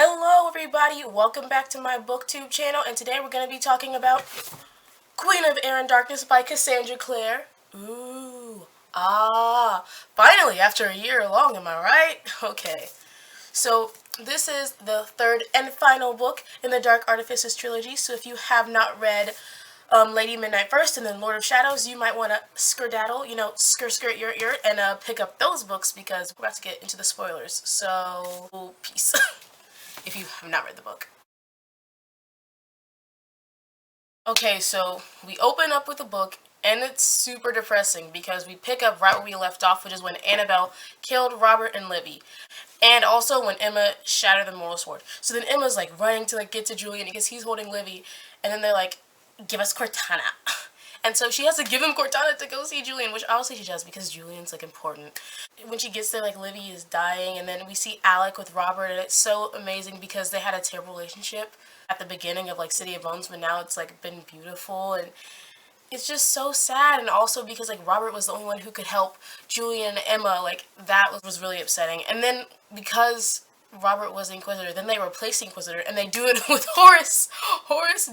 Hello everybody, welcome back to my booktube channel, and today we're going to be talking about Queen of Air and Darkness by Cassandra Clare. Finally, after a year long, am I right? Okay, so this is the third and final book in the Dark Artifices trilogy, so if you have not read Lady Midnight first and then Lord of Shadows, you might want to skedaddle, skirt your ear, and pick up those books because we're about to get into the spoilers, so peace. If you have not read the book. Okay, so we open up with a book, and it's super depressing because we pick up right where we left off, which is when Annabelle killed Robert and Livy, and also when Emma shattered the moral sword. So then Emma's like running to get to Julian because he's holding Livy, and then they're like, "Give us Cortana." And so she has to give him Cortana to go see Julian, which obviously she does because Julian's important. When she gets there, Livy is dying, and then we see Alec with Robert, and it's so amazing because they had a terrible relationship at the beginning of City of Bones, but now it's been beautiful, and it's just so sad. And also because Robert was the only one who could help Julian and Emma, that was really upsetting. And then because Robert was the Inquisitor, then they replaced the Inquisitor, and they do it with Horace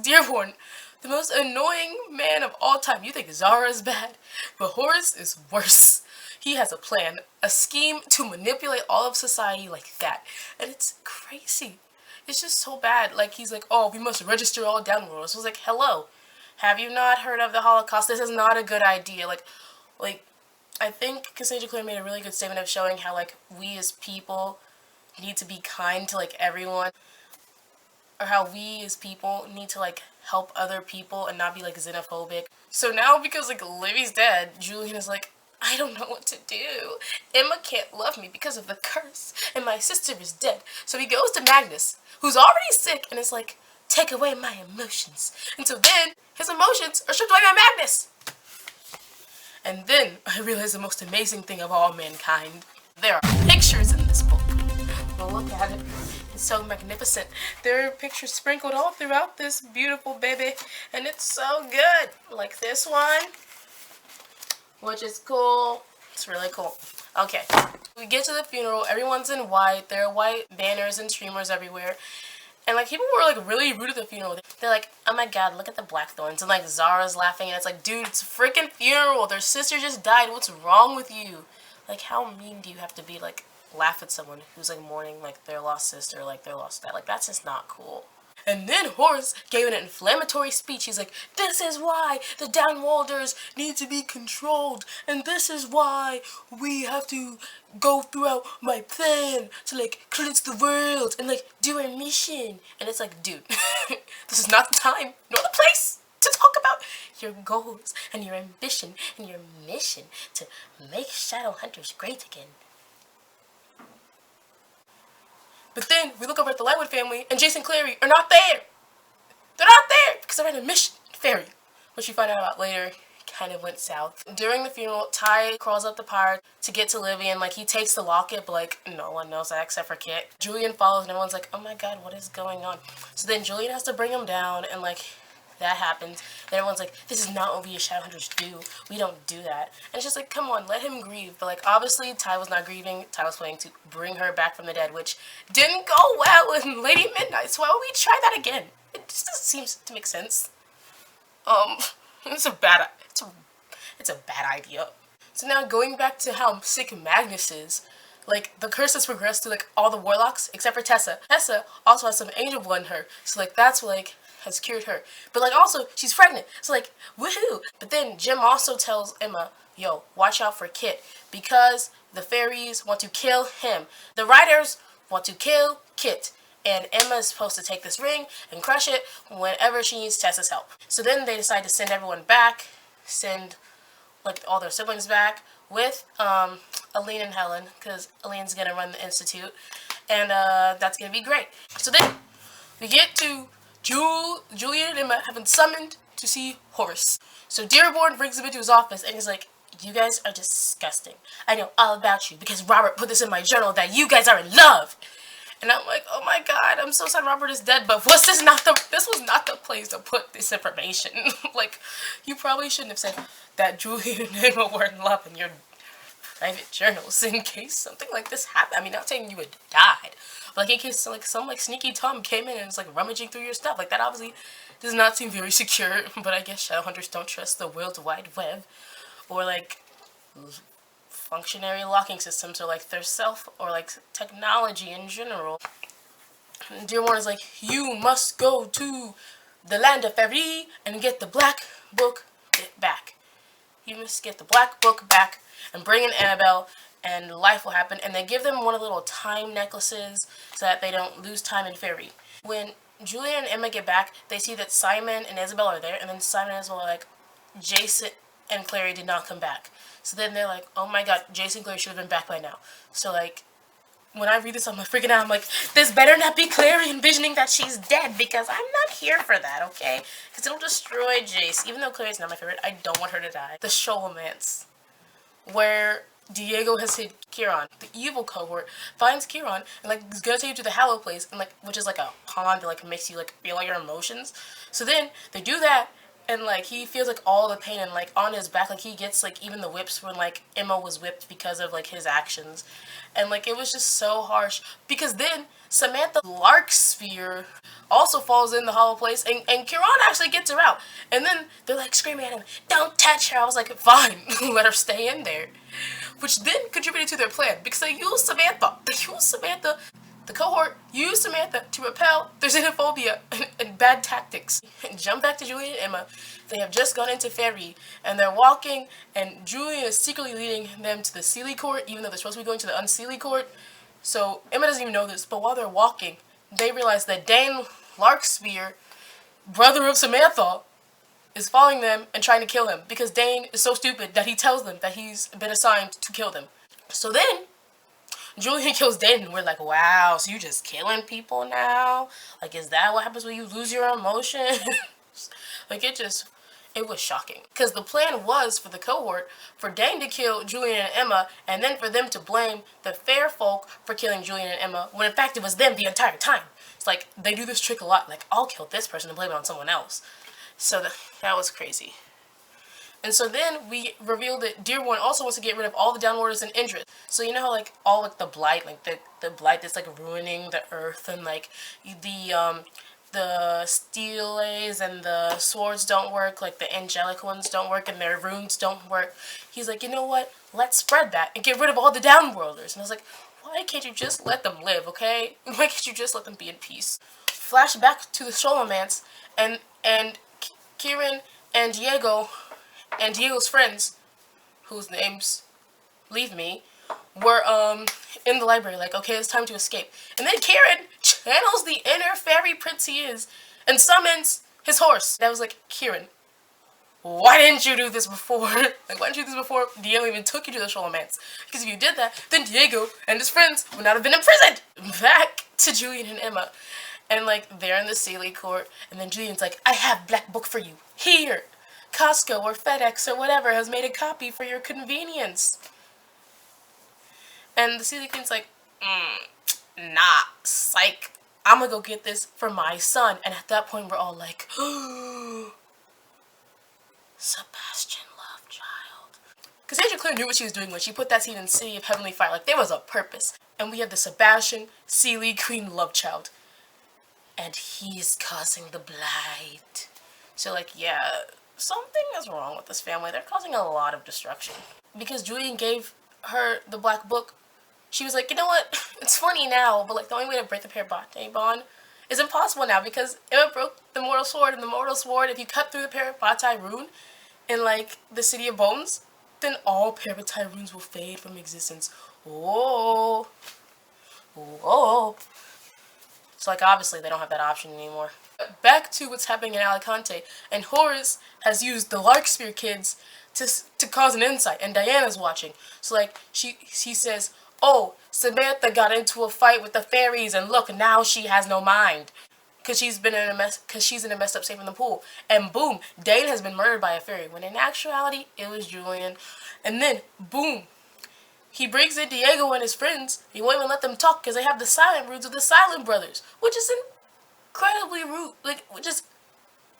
Dearborn, the most annoying man of all time. You think Zara's bad, but Horace is worse. He has a plan, a scheme to manipulate all of society like that, and it's crazy. It's just so bad. He's "Oh, we must register all downworlders." So it's hello, have you not heard of the Holocaust? This is not a good idea. I think Cassandra Clare made a really good statement of showing how we as people need to be kind to everyone, or how we as people need to help other people and not be xenophobic. So now because Livy's dead, Julian is I don't know what to do. Emma can't love me because of the curse, and my sister is dead. So he goes to Magnus, who's already sick, and is take away my emotions. And so then his emotions are stripped away by Magnus. And then I realized the most amazing thing of all mankind. There are pictures in this book. Well, look at it. It's so magnificent. There are pictures sprinkled all throughout this beautiful baby, and it's so good. Like this one, which is cool. It's really cool. Okay, we get to the funeral. Everyone's in white. There are white banners and streamers everywhere. And people were really rude at the funeral. They're "Oh my god, look at the blackthorns." And Zara's laughing, and it's dude, it's a freaking funeral. Their sister just died. What's wrong with you? How mean do you have to be laugh at someone who's mourning their lost sister, their lost dad? That's just not cool. And then Horace gave an inflammatory speech. He's "This is why the downworlders need to be controlled, and this is why we have to go throughout my plan to cleanse the world and do our mission." And it's dude, this is not the time nor the place to talk about your goals and your ambition and your mission to make Shadowhunters great again. But then we look over at the Lightwood family, and Jason Clary are not there. They're not there because they're in a mission ferry, which you find out about later kind of went south. During the funeral, Ty crawls up the pyre to get to Livy, and he takes the locket, but no one knows that except for Kit. Julian follows, and everyone's "Oh my god, what is going on?" So then Julian has to bring him down, and that happens. And everyone's "This is not what we as Shadowhunters do. We don't do that." And it's just come on, let him grieve. But obviously Ty was not grieving. Ty was planning to bring her back from the dead, which didn't go well with Lady Midnight. So why would we try that again? It just doesn't seem to make sense. It's a bad idea. So now going back to how sick Magnus is, the curse has progressed to all the warlocks except for Tessa. Tessa also has some angel blood in her, so that's what has cured her. But also she's pregnant, so woohoo. But then Jim also tells Emma, "Yo, watch out for Kit because the fairies want to kill him. The riders want to kill Kit, and Emma is supposed to take this ring and crush it whenever she needs Tessa's help." So then they decide to send everyone back, send all their siblings back with Aline and Helen, because Aline's gonna run the institute, and that's gonna be great. So then we get to Julian and Emma have been summoned to see Horace. So Dearborn brings him into his office, and he's "You guys are disgusting. I know all about you because Robert put this in my journal that you guys are in love." And I'm "Oh my god, I'm so sad Robert is dead, but this was not the place to put this information." You probably shouldn't have said that Julian and Emma were in love and you're private journals in case something like this happened. I mean, not saying you would died, but like in case like some like sneaky Tom came in and was like rummaging through your stuff. Like that obviously does not seem very secure. But I guess Shadowhunters don't trust the World Wide Web or like functionary locking systems or like their self or like technology in general. And Dearborn is like, you must go to the land of Fairy and get the black book back. You must get the black book back and bring in Annabelle and life will happen. And they give them one of the little time necklaces so that they don't lose time in Fairy. When Julian and Emma get back, they see that Simon and Isabel are there, and then Simon and Isabel are like, Jason and Clary did not come back. So then they're like, oh my god, Jason and Clary should have been back by now. So like, when I read this, I'm like freaking out. I'm like, this better not be Clary envisioning that she's dead, because I'm not here for that, okay? Because it'll destroy Jace. Even though Clary's not my favorite, I don't want her to die. The Sholomance, where Diego has hid Kieran. The evil cohort finds Kieran and like is gonna take you to the Hallow Place, and like which is like a pond that like makes you like feel all your emotions. So then they do that, and like he feels like all the pain, and like on his back like he gets like even the whips when like Emma was whipped because of like his actions. And like it was just so harsh, because then Samantha Larksphere also falls in the Hollow Place, and Kieran actually gets her out. And then they're like screaming at him, don't touch her. I was like, fine, let her stay in there. Which then contributed to their plan, because they used Samantha. The cohort used Samantha to repel their xenophobia and bad tactics. And jump back to Julian and Emma. They have just gone into Fairy, and they're walking, and Julian is secretly leading them to the Seelie Court, even though they're supposed to be going to the Unseelie Court. So Emma doesn't even know this, but while they're walking, they realize that Dane Larksphere, brother of Samantha, is following them and trying to kill him, because Dane is so stupid that he tells them that he's been assigned to kill them. So then Julian kills Dane, and we're like, wow, so you just killing people now? Like, is that what happens when you lose your emotions? Like, it was shocking. Because the plan was for the cohort, for Dane to kill Julian and Emma, and then for them to blame the fair folk for killing Julian and Emma, when in fact it was them the entire time. It's like, they do this trick a lot. Like, I'll kill this person and blame it on someone else. So that was crazy. And so then we revealed that Dearborn also wants to get rid of all the Downwarders and Indrid. So you know how like all like the blight, like the blight that's like ruining the earth, and like the steelays and the swords don't work, like the angelic ones don't work, and their runes don't work. He's like, you know what? Let's spread that and get rid of all the Downworlders. And I was like, why can't you just let them live, okay? Why can't you just let them be in peace? Flash back to the Sholomance, and Kieran and Diego and Diego's friends, whose names leave me, were in the library like, okay, it's time to escape. And then Kieran channels the inner fairy prince he is and summons his horse. That was like, Kieran, why didn't you do this before? Like, why didn't you do this before Diego even took you to the Sholomance? Because if you did that, then Diego and his friends would not have been imprisoned. Back to Julian and Emma. And like, they're in the Seelie Court, and then Julian's like, I have black book for you. Here! Costco or FedEx or whatever has made a copy for your convenience. And the Seelie Queen's like, nah, psych. I'm gonna go get this for my son. And at that point, we're all like, Sebastian Lovechild. Cassandra Clare knew what she was doing when she put that scene in City of Heavenly Fire. Like, there was a purpose. And we have the Sebastian Seelie Queen Lovechild. And he's causing the blight. So like, yeah, something is wrong with this family. They're causing a lot of destruction. Because Julian gave her the black book, she was like, you know what? It's funny now, but like the only way to break the Parabate bond is impossible now, because Emma broke the Mortal Sword, and the Mortal Sword, if you cut through the Parabate rune in like the City of Bones, then all Parabate runes will fade from existence. Oh. Oh. So like obviously they don't have that option anymore. Back to what's happening in Alicante, and Horace has used the Larksphere kids to cause an insight, and Diana's watching. So like he says, oh, Samantha got into a fight with the fairies, and look, now she has no mind. Because she's in a messed up state in the pool. And boom, Dane has been murdered by a fairy, when in actuality, it was Julian. And then, boom, he brings in Diego and his friends. He won't even let them talk because they have the silent runes of the Silent Brothers, which is incredibly rude, which is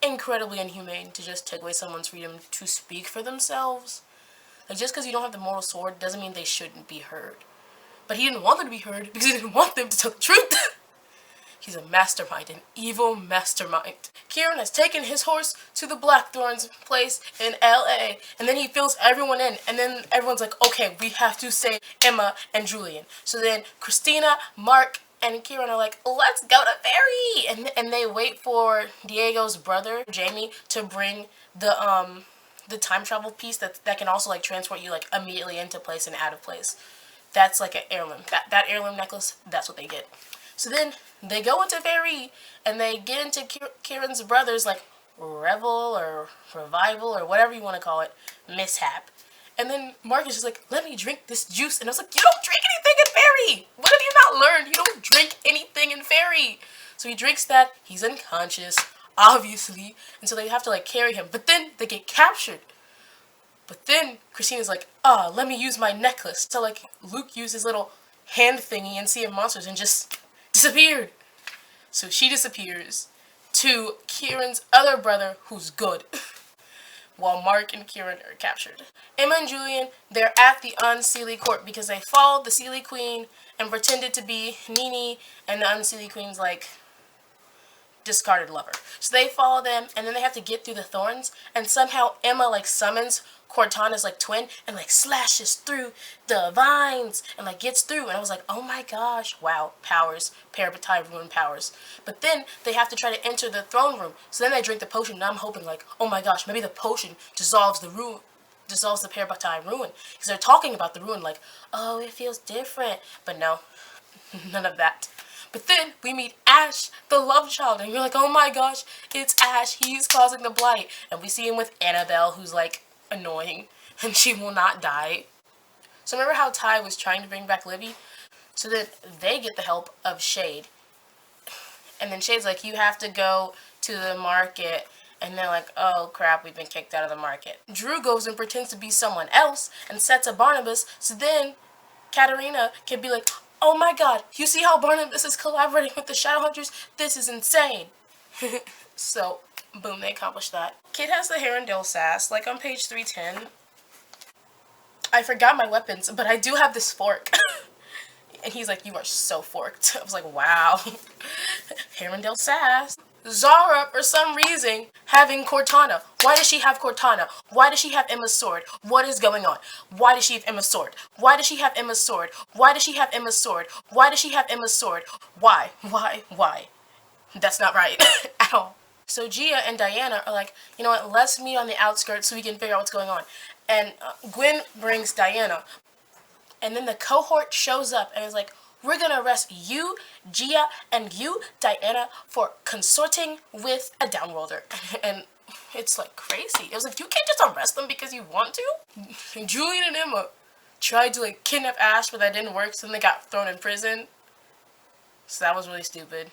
incredibly inhumane to just take away someone's freedom to speak for themselves. Like, just because you don't have the mortal sword doesn't mean they shouldn't be heard. But he didn't want them to be heard because he didn't want them to tell the truth. He's a mastermind, an evil mastermind. Kieran has taken his horse to the Blackthorn's place in LA, and then he fills everyone in, and then everyone's like, okay, we have to save Emma and Julian. So then Christina, Mark, and Kieran are like, let's go to Ferry! And they wait for Diego's brother, Jamie, to bring the time travel piece that can also, like, transport you, like, immediately into place and out of place. That's like an heirloom. That heirloom necklace, that's what they get. So then they go into Ferry and they get into Kieran's brother's, like, revel or revival or whatever you want to call it, mishap. And then Mark is just like, let me drink this juice. And I was like, you don't drink anything in Ferry. What have you not learned? You don't drink anything in Ferry. So he drinks that. He's unconscious, obviously. And so they have to, like, carry him. But then they get captured. But then Christina's like, let me use my necklace. So, like, Luke used his little hand thingy in Sea of Monsters and just disappeared. So she disappears to Kieran's other brother, who's good, while Mark and Kieran are captured. Emma and Julian, they're at the Unseelie court because they followed the Seelie Queen and pretended to be Nini and the Unseelie Queen's, like, discarded lover. So they follow them, and then they have to get through the thorns, and somehow Emma, like, summons Cortana's, like, twin and, like, slashes through the vines and, like, gets through. And I was like, oh my gosh, wow, powers, parabatai ruin powers. But then they have to try to enter the throne room. So then they drink the potion, and I'm hoping, like, oh my gosh, maybe the potion dissolves the parabatai ruin, because they're talking about the ruin like, oh, it feels different. But no, none of that. But then we meet Ash, the love child, and you're like, oh my gosh, it's Ash, he's causing the blight. And we see him with Annabelle, who's, like, annoying, and she will not die. So remember how Ty was trying to bring back Livy? So then they get the help of Shade. And then Shade's like, you have to go to the market. And they're like, oh crap, we've been kicked out of the market. Drew goes and pretends to be someone else and sets up Barnabas, so then Katarina can be like, oh my god, you see how Barnabas is collaborating with the Shadowhunters? This is insane. So, boom, they accomplished that. Kid has the Herondale sass, like on page 310. I forgot my weapons, but I do have this fork. And he's like, you are so forked. I was like, wow. Herondale sass. Zara, for some reason, having Cortana. Why does she have Cortana? Why does she have Emma's sword? What is going on? Why does she have Emma's sword? Why does she have Emma's sword? Why does she have Emma's sword? Why does she have Emma's sword? Why? Why? That's not right at all. So Gia and Diana are like, you know what, let's meet on the outskirts so we can figure out what's going on. And Gwen brings Diana. And then the cohort shows up and is like, we're gonna arrest you, Gia, and you, Diana, for consorting with a downworlder. And it's like crazy. It was like, you can't just arrest them because you want to? And Julian and Emma tried to, like, kidnap Ash, but that didn't work, so then they got thrown in prison. So that was really stupid.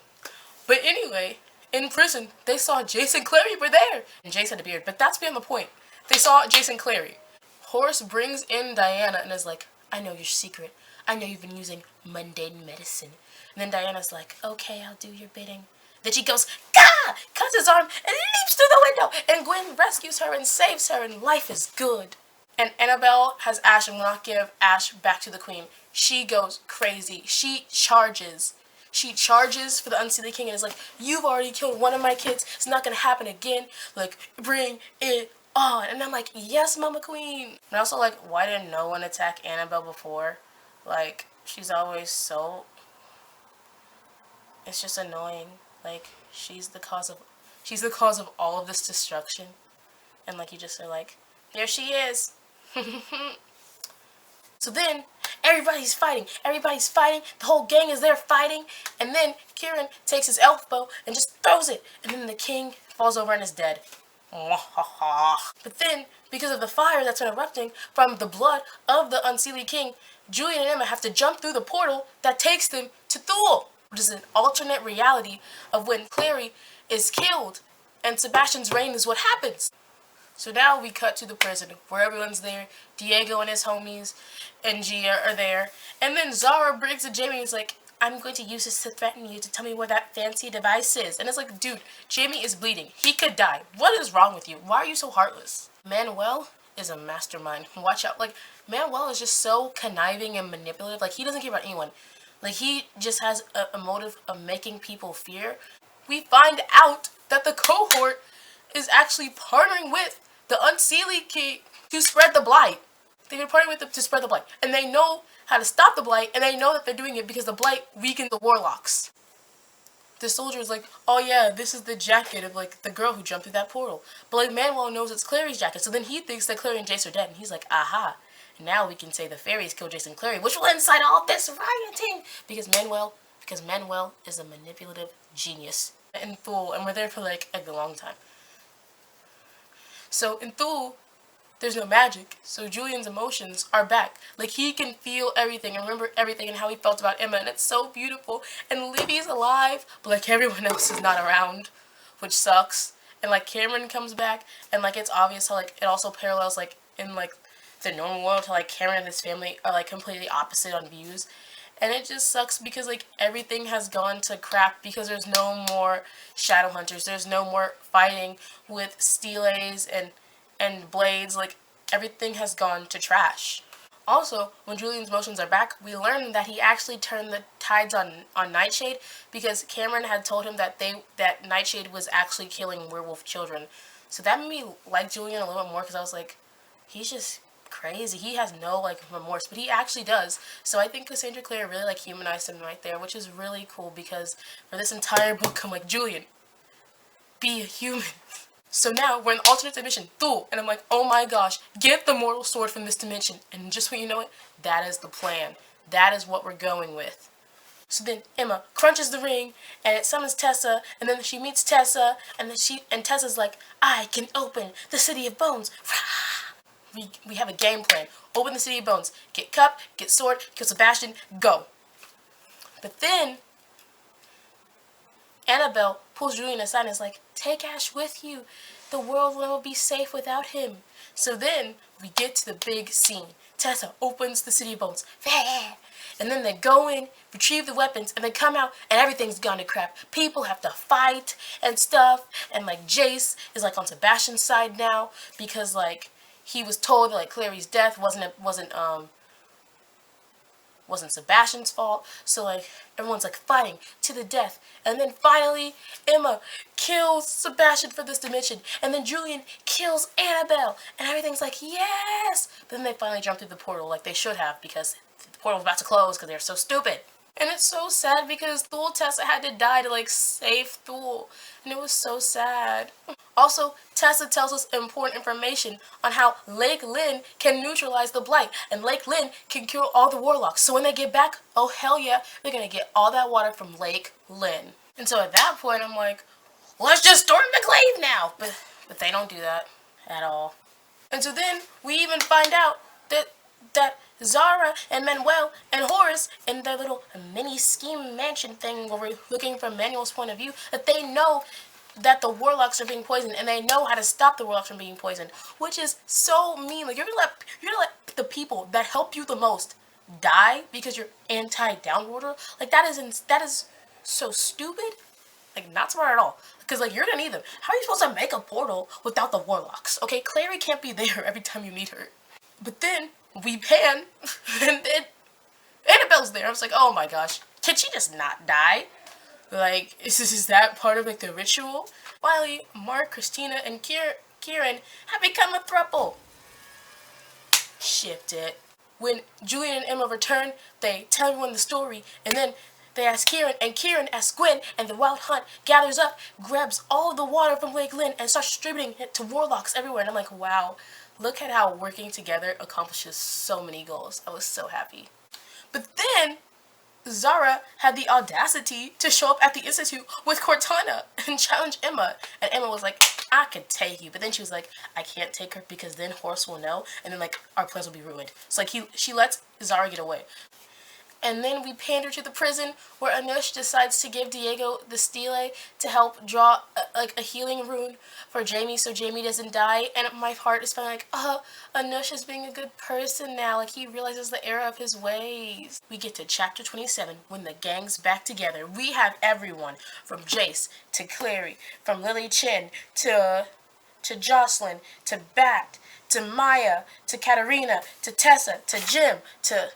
But anyway, in prison, they saw Jason Clary were there. And Jace had a beard, but that's beyond the point. They saw Jason Clary. Horace brings in Diana and is like, I know your secret. I know you've been using mundane medicine. And then Diana's like, okay, I'll do your bidding. Then she goes, Gah! Cuts his arm and leaps through the window. And Gwen rescues her and saves her, and life is good. And Annabelle has Ash and will not give Ash back to the Queen. She goes crazy. She charges. She charges for the Unseelie King and is like, you've already killed one of my kids. It's not going to happen again. Like, bring it on. And I'm like, yes, Mama Queen. And also, like, why didn't no one attack Annabelle before? Like, she's always so... It's just annoying. Like, she's the cause of all of this destruction. And, like, you just are like, there she is. So then, everybody's fighting. The whole gang is there fighting. And then Kieran takes his elf bow and just throws it. And then the king falls over and is dead. But then, because of the fire that's been erupting from the blood of the Unseelie King, Julian and Emma have to jump through the portal that takes them to Thule, which is an alternate reality of when Clary is killed, and Sebastian's reign is what happens. So now we cut to the prison, where everyone's there. Diego and his homies and Gia are there. And then Zara brings to Jamie and is like, I'm going to use this to threaten you to tell me where that fancy device is. And it's like, dude, Jamie is bleeding. He could die. What is wrong with you? Why are you so heartless? Manuel is a mastermind. Watch out. Like, Manuel is just so conniving and manipulative. Like, he doesn't care about anyone. Like, he just has a motive of making people fear. We find out that the cohort is actually partnering with the Unseelie King to spread the blight. They've been partnering with them to spread the blight. And they know how to stop the blight, and they know that they're doing it because the blight weakened the warlocks. The soldier is like, oh yeah, this is the jacket of, like, the girl who jumped through that portal. But, like, Manuel knows it's Clary's jacket, so then he thinks that Clary and Jace are dead, and he's like, aha, now we can say the fairies killed Jace and Clary, which will incite all this rioting! Because Manuel is a manipulative genius and fool, and we're there for, like, a long time. So, in Thule, there's no magic, so Julian's emotions are back. Like, he can feel everything and remember everything and how he felt about Emma, and it's so beautiful. And Livy's alive, but, like, everyone else is not around, which sucks. And, like, Cameron comes back, and, like, it's obvious how, like, it also parallels, like, in, like, the normal world, how, like, Cameron and his family are, like, completely opposite on views. And it just sucks because, like, everything has gone to crap because there's no more shadow hunters. There's no more fighting with steelays and blades. Like, everything has gone to trash. Also, when Julian's emotions are back, we learn that he actually turned the tides on Nightshade because Cameron had told him that Nightshade was actually killing werewolf children. So that made me like Julian a little bit more because I was like, he's just crazy. He has no, like, remorse, but he actually does. So I think Cassandra Clare really, like, humanized him right there, which is really cool because for this entire book, I'm like, Julian, be a human. So now we're in the alternate dimension, Thule, and I'm like, oh my gosh, get the mortal sword from this dimension. And just when you know it, that is the plan. That is what we're going with. So then Emma crunches the ring, and it summons Tessa, and then she meets Tessa, and then Tessa's like, I can open the City of Bones. We have a game plan. Open the City of Bones. Get Cup, get Sword, kill Sebastian, go. But then Annabelle pulls Julian aside and is like, take Ash with you. The world will be safe without him. So then we get to the big scene. Tessa opens the City of Bones. And then they go in, retrieve the weapons, and they come out, and everything's gone to crap. People have to fight and stuff. And, like, Jace is, like, on Sebastian's side now because, like, he was told that, like, Clary's death wasn't Sebastian's fault. So, like, everyone's, like, fighting to the death. And then finally, Emma kills Sebastian for this dimension. And then Julian kills Annabelle. And everything's like, yes! But then they finally jump through the portal like they should have because the portal was about to close because they're so stupid. And it's so sad because Thule Tessa had to die to, like, save Thule. And it was so sad. Also, Tessa tells us important information on how Lake Lynn can neutralize the blight. And Lake Lynn can cure all the warlocks. So when they get back, oh hell yeah, they're gonna get all that water from Lake Lynn. And so at that point, I'm like, let's just storm the glaive now. But they don't do that at all. And so then we even find out that Zara and Manuel and Horace in their little mini scheme mansion thing where we're looking from Manuel's point of view, that they know that the warlocks are being poisoned and they know how to stop the warlocks from being poisoned, which is so mean. Like, you're gonna let the people that help you the most die because you're anti-downworlder? Like, that is so stupid. Like, not smart at all. Because, like, you're gonna need them. How are you supposed to make a portal without the warlocks? Okay, Clary can't be there every time you meet her. But then we pan, and then Annabelle's there. I was like, oh my gosh, can she just not die? Like, is that part of, like, the ritual? Finally, Mark, Christina, and Kieran have become a throuple. Shipped it. When Julian and Emma return, they tell everyone the story, and then they ask Kieran, and Kieran asks Gwen, and the Wild Hunt gathers up, grabs all of the water from Lake Lynn, and starts distributing it to warlocks everywhere. And I'm like, wow. Look at how working together accomplishes so many goals. I was so happy. But then, Zara had the audacity to show up at the Institute with Cortana and challenge Emma. And Emma was like, I could take you. But then she was like, I can't take her because then Horace will know. And then, like, our plans will be ruined. So, like, she lets Zara get away. And then we pander to the prison where Anush decides to give Diego the stele to help draw a healing rune for Jamie so Jamie doesn't die. And my heart is feeling like, Anush is being a good person now. Like, he realizes the error of his ways. We get to chapter 27 when the gang's back together. We have everyone from Jace to Clary, from Lily Chin to Jocelyn to Bat to Maya, to Katarina, to Tessa, to Jim, to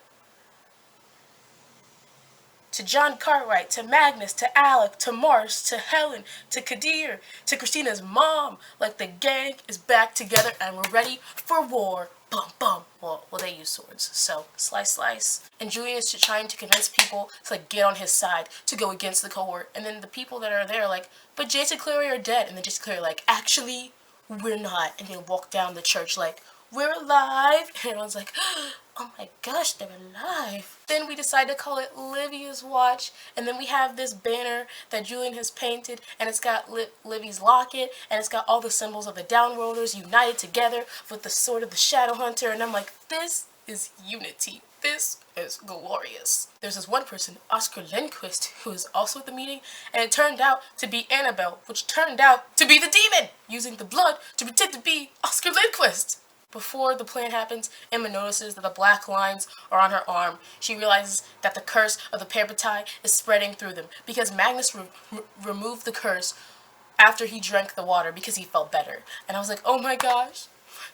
John Cartwright, to Magnus, to Alec, to Mars, to Helen, to Kadir, to Christina's mom. Like, the gang is back together and we're ready for war. Bum, bum. Well, they use swords, so slice, slice. And Julian is trying to convince people to, like, get on his side, to go against the cohort. And then the people that are there are like, but Jason and Clary are dead. And then Jason and Clary are like, actually, we're not. And they walk down the church like, we're alive. And everyone's like, oh my gosh, they're alive. Then we decide to call it Livia's watch, and then we have this banner that Julian has painted, and it's got Livy's locket, and it's got all the symbols of the Downworlders united together with the sword of the Shadowhunter, and I'm like, this is unity. This is glorious. There's this one person, Oscar Lindquist, who was also at the meeting, and it turned out to be Annabelle, which turned out to be the demon, using the blood to pretend to be Oscar Lindquist. Before the plan happens, Emma notices that the black lines are on her arm. She realizes that the curse of the Parabatai is spreading through them because Magnus removed the curse after he drank the water because he felt better. And I was like, oh my gosh,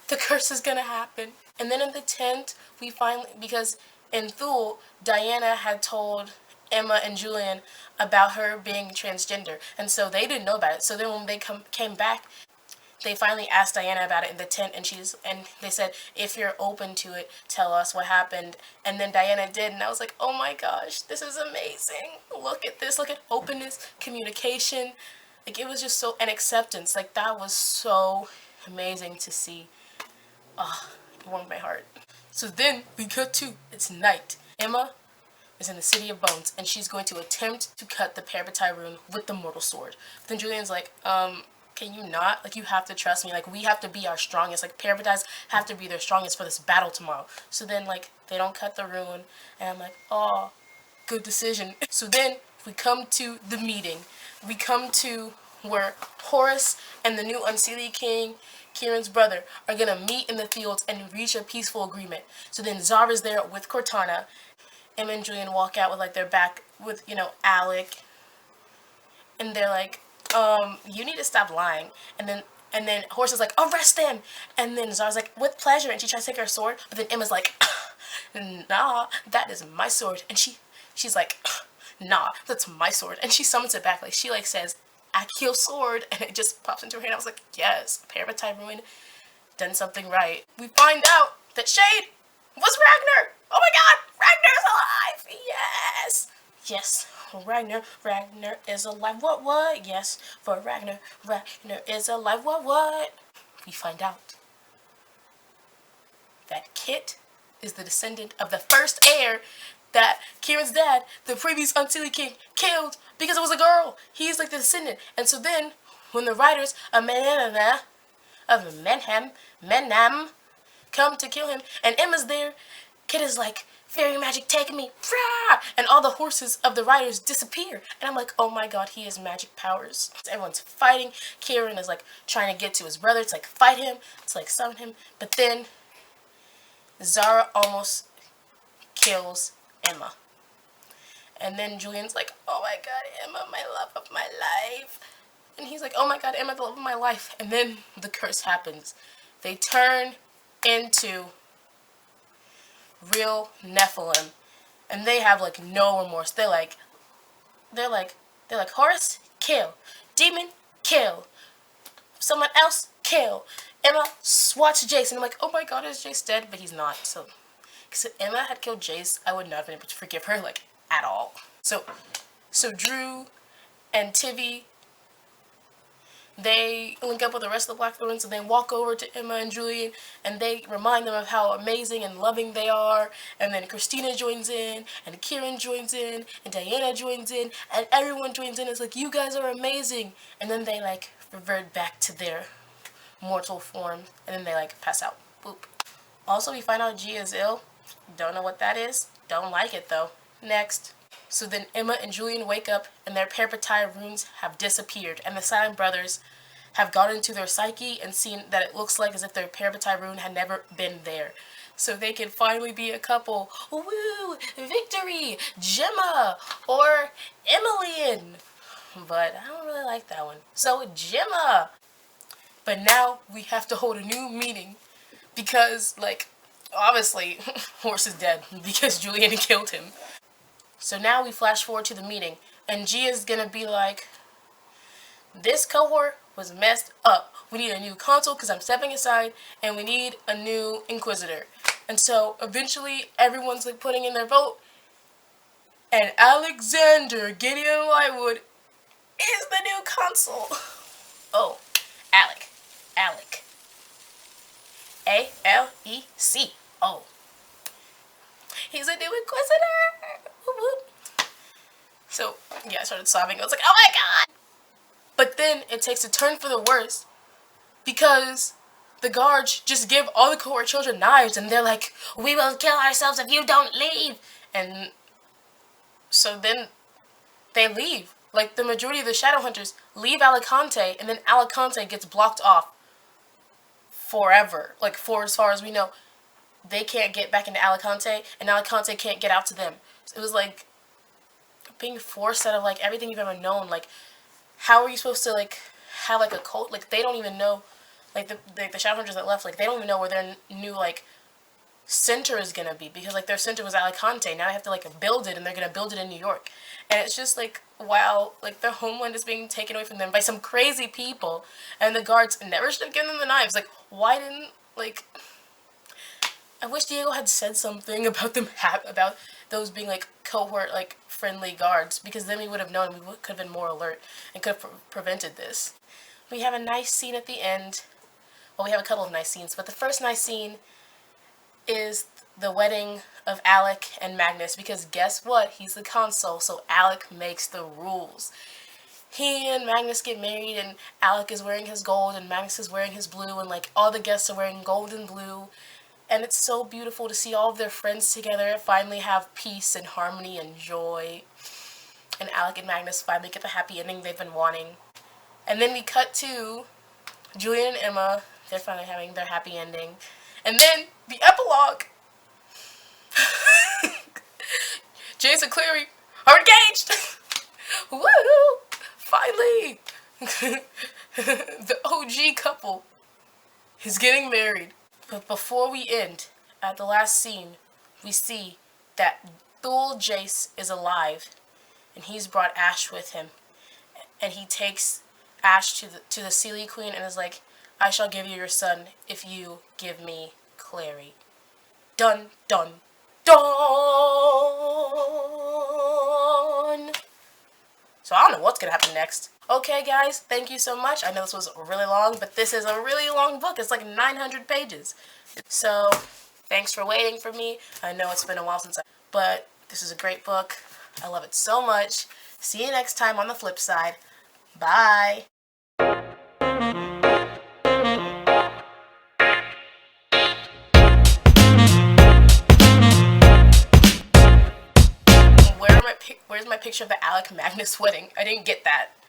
the curse is gonna happen. And then in the tent, we finally, because in Thule, Diana had told Emma and Julian about her being transgender, and so they didn't know about it. So then when they came back, they finally asked Diana about it in the tent, and they said, if you're open to it, tell us what happened. And then Diana did, and I was like, oh my gosh, this is amazing. Look at this, look at openness, communication. Like, it was just so, and acceptance. Like, that was so amazing to see. Ah, it warmed my heart. So then we cut to, it's night. Emma is in the City of Bones, and she's going to attempt to cut the Parabatai rune with the mortal sword. But then Julian's like, can you not? Like, you have to trust me. Like, we have to be our strongest. Like, Parabatais have to be their strongest for this battle tomorrow. So then, like, they don't cut the rune. And I'm like, oh, good decision. So then we come to the meeting. We come to where Horus and the new Unseelie King, Kieran's brother, are going to meet in the fields and reach a peaceful agreement. So then Zara's there with Cortana. Emma and Julian walk out with, like, their back with, you know, Alec. And they're like, you need to stop lying. And then Horse is like, arrest them. And then Zara's like, with pleasure. And she tries to take her sword. But then Emma's like, nah, that is my sword. And she's like, nah, that's my sword. And she summons it back. Like, she, like, says, Akio sword. And it just pops into her hand. I was like, yes, Parabatai ruin done something right. We find out that Shade was Ragnar. Oh my god, Ragnar's alive. Yes. Yes. Ragnar is alive. What? Yes, for Ragnar is alive. What? We find out that Kit is the descendant of the first heir that Kieran's dad, the previous Unseelie King, killed because it was a girl. He's like the descendant. And so then, when the riders of Menham come to kill him, and Emma's there, Kit is like, fairy magic, take me, and all the horses of the riders disappear. And I'm like, oh my god, he has magic powers. Everyone's fighting. Kieran is like trying to get to his brother to like fight him, to like summon him. But then Zara almost kills Emma. And then Julian's like, oh my god, Emma, my love of my life. And he's like, oh my god, Emma, the love of my life. And then the curse happens. They turn into real Nephilim, and they have like no remorse. They're like Horus, kill. Demon, kill. Someone else, kill. Emma swats Jace, and I'm like, oh my god, is Jace dead? But he's not. So, because if Emma had killed Jace, I would not have been able to forgive her like at all. So Drew and Tivy, they link up with the rest of the Blackthorns, and they walk over to Emma and Julian, and they remind them of how amazing and loving they are. And then Christina joins in, and Kieran joins in, and Diana joins in, and everyone joins in. It's like, you guys are amazing. And then they like revert back to their mortal form, and then they like pass out. Boop. Also, we find out G is ill. Don't know what that is. Don't like it though. Next. So then Emma and Julian wake up, and their Parabatai runes have disappeared, and the Silent Brothers have gone into their psyche and seen that it looks like as if their Parabatai rune had never been there. So they can finally be a couple. Woo! Victory! Gemma! Or Emilian! But I don't really like that one. So Gemma! But now we have to hold a new meeting because, like, obviously, Horse is dead because Julian killed him. So now we flash forward to the meeting, and Gia's gonna be like, this cohort was messed up. We need a new consul because I'm stepping aside, and we need a new inquisitor. And so eventually everyone's like putting in their vote, and Alexander Gideon Lightwood is the new consul. Oh, Alec. A-L-E-C-O. He's a new inquisitor. Whoop, whoop. So, yeah, I started sobbing. I was like, oh my god! But then it takes a turn for the worse because the guards just give all the cohort children knives and they're like, we will kill ourselves if you don't leave. And so then they leave. Like, the majority of the Shadowhunters leave Alicante, and then Alicante gets blocked off forever. Like, for as far as we know, they can't get back into Alicante, and Alicante can't get out to them. So it was like being forced out of like everything you've ever known. Like, how are you supposed to like have like a cult? Like, they don't even know. Like the Shadowhunters that left, like they don't even know where their new like center is gonna be, because like their center was Alicante. Now they have to like build it, and they're gonna build it in New York. And it's just like, wow, like their homeland is being taken away from them by some crazy people, and the guards never should have given them the knives. Like, why didn't, like, I wish Diego had said something about them about those being like cohort like friendly guards, because then we would have known, we could have been more alert and could have prevented this. We have a nice scene at the end. Well, we have a couple of nice scenes, but the first nice scene is the wedding of Alec and Magnus, because guess what? He's the consul, so Alec makes the rules. He and Magnus get married, and Alec is wearing his gold, and Magnus is wearing his blue, and like all the guests are wearing gold and blue. And it's so beautiful to see all of their friends together finally have peace and harmony and joy. And Alec and Magnus finally get the happy ending they've been wanting. And then we cut to Julian and Emma. They're finally having their happy ending. And then the epilogue. James and Clary are engaged. Woo! Finally. The OG couple is getting married. But before we end, at the last scene, we see that Thule Jace is alive, and he's brought Ash with him. And he takes Ash to the Seelie Queen and is like, I shall give you your son if you give me Clary. Dun, dun, dun! So I don't know what's gonna happen next. Okay, guys, thank you so much. I know this was really long, but this is a really long book. It's like 900 pages. So, thanks for waiting for me. I know it's been a while but this is a great book. I love it so much. See you next time on the flip side. Bye! Where's my picture of the Alec Magnus wedding? I didn't get that.